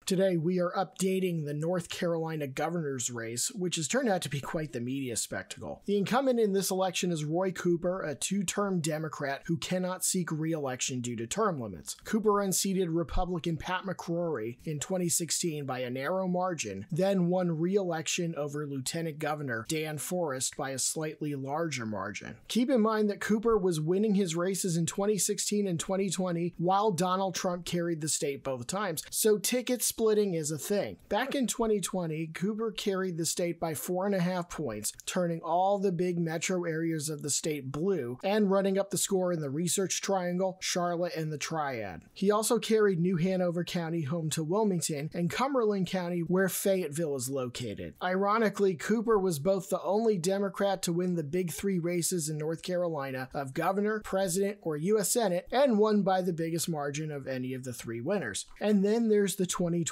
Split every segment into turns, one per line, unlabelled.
Today, we are updating the North Carolina governor's race, which has turned out to be quite the media spectacle. The incumbent in this election is Roy Cooper, a two-term Democrat who cannot seek re-election due to term limits. Cooper unseated Republican Pat McCrory in 2016 by a narrow margin, then won re-election over Lieutenant Governor Dan Forest by a slightly larger margin. Keep in mind that Cooper was winning his races in 2016 and 2020 while Donald Trump carried the state both times, so ticket splitting is a thing. Back in 2020, Cooper carried the state by 4.5 points, turning all the big metro areas of the state blue and running up the score in the Research Triangle, Charlotte, and the Triad. He also carried New Hanover County home to Wilmington and Cumberland County, where Fayetteville is located. Ironically, Cooper was both the only Democrat to win the big three races in North Carolina of governor, president, or U.S. Senate, and won by the biggest margin of any of the three winners. And then there's the 2024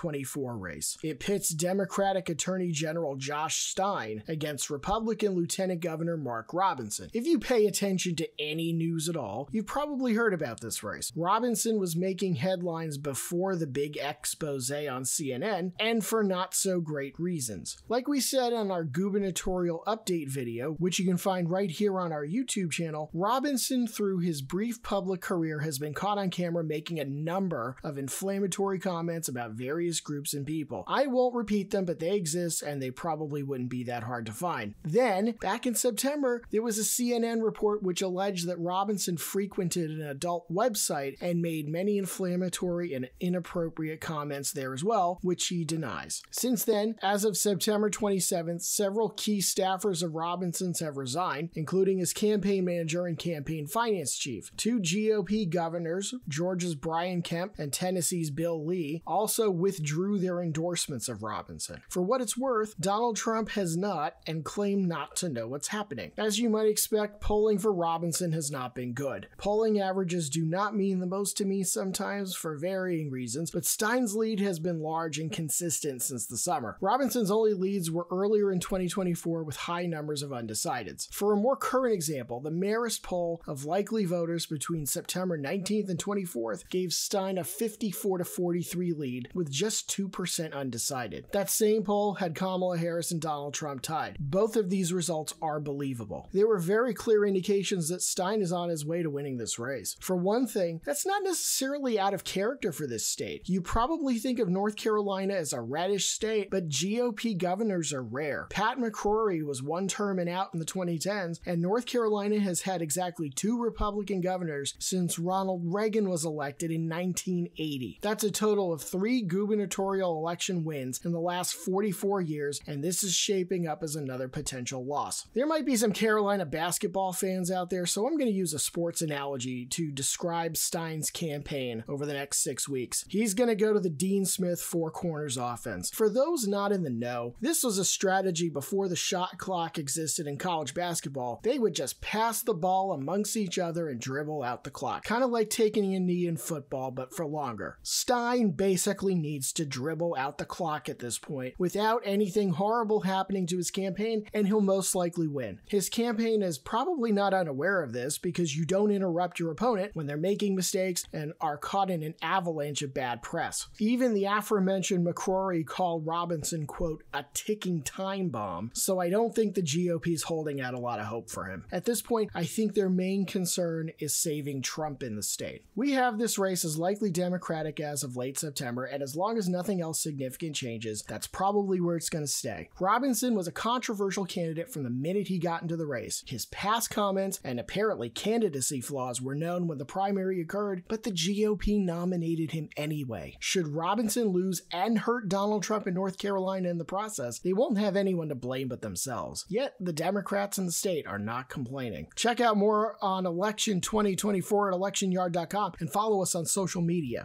race. It pits Democratic Attorney General Josh Stein against Republican Lieutenant Governor Mark Robinson. If you pay attention to any news at all, you've probably heard about this race. Robinson was making headlines before the big expose on CNN, and for not so great reasons. Like we said on our gubernatorial update video, which you can find right here on our YouTube channel, Robinson, through his brief public career, has been caught on camera making a number of inflammatory comments about various groups and people. I won't repeat them, but they exist and they probably wouldn't be that hard to find. Then, back in September, there was a CNN report which alleged that Robinson frequented an adult website and made many inflammatory and inappropriate comments there as well, which he denies. Since then, as of September 27th, several key staffers of Robinson's have resigned, including his campaign manager and campaign finance chief. Two GOP governors, Georgia's Brian Kemp and Tennessee's Bill Lee, also withdrew their endorsements of Robinson. For what it's worth, Donald Trump has not, and claimed not to know what's happening. As you might expect, polling for Robinson has not been good. Polling averages do not mean the most to me sometimes for varying reasons, but Stein's lead has been large and consistent since the summer. Robinson's only leads were earlier in 2024 with high numbers of undecideds. For a more current example, the Marist poll of likely voters between September 19th and 24th gave Stein a 54-43 lead with just 2% undecided. That same poll had Kamala Harris and Donald Trump tied. Both of these results are believable. There were very clear indications that Stein is on his way to winning this race. For one thing, that's not necessarily out of character for this state. You probably think of North Carolina as a reddish state, but GOP governors are rare. Pat McCrory was one term and out in the 2010s, and North Carolina has had exactly 2 Republican governors since Ronald Reagan was elected in 1980. That's a total of 3 gubernatorial election wins in the last 44 years, and this is shaping up as another potential loss. There might be some Carolina basketball fans out there, so I'm going to use a sports analogy to describe Stein's campaign over the next 6 weeks. He's going to go to the Dean Smith four corners offense. For those not in the know, this was a strategy before the shot clock existed in college basketball. They would just pass the ball amongst each other and dribble out the clock. Kind of like taking a knee in football, but for longer. Stein basically needs to dribble out the clock at this point without anything horrible happening to his campaign, and he'll most likely win. His campaign is probably not unaware of this because you don't interrupt your opponent when they're making mistakes and are caught in an avalanche of bad press. Even the aforementioned McCrory called Robinson, quote, a ticking time bomb, so I don't think the GOP's holding out a lot of hope for him. At this point, I think their main concern is saving Trump in the state. We have this race as likely Democratic as of late September, and as long as nothing else significant changes, that's probably where it's going to stay. Robinson was a controversial candidate from the minute he got into the race. His past comments and apparently candidacy flaws were known when the primary occurred, but the GOP nominated him anyway. Should Robinson lose and hurt Donald Trump in North Carolina in the process, they won't have anyone to blame but themselves. Yet, the Democrats in the state are not complaining. Check out more on election 2024 at electionyard.com and follow us on social media.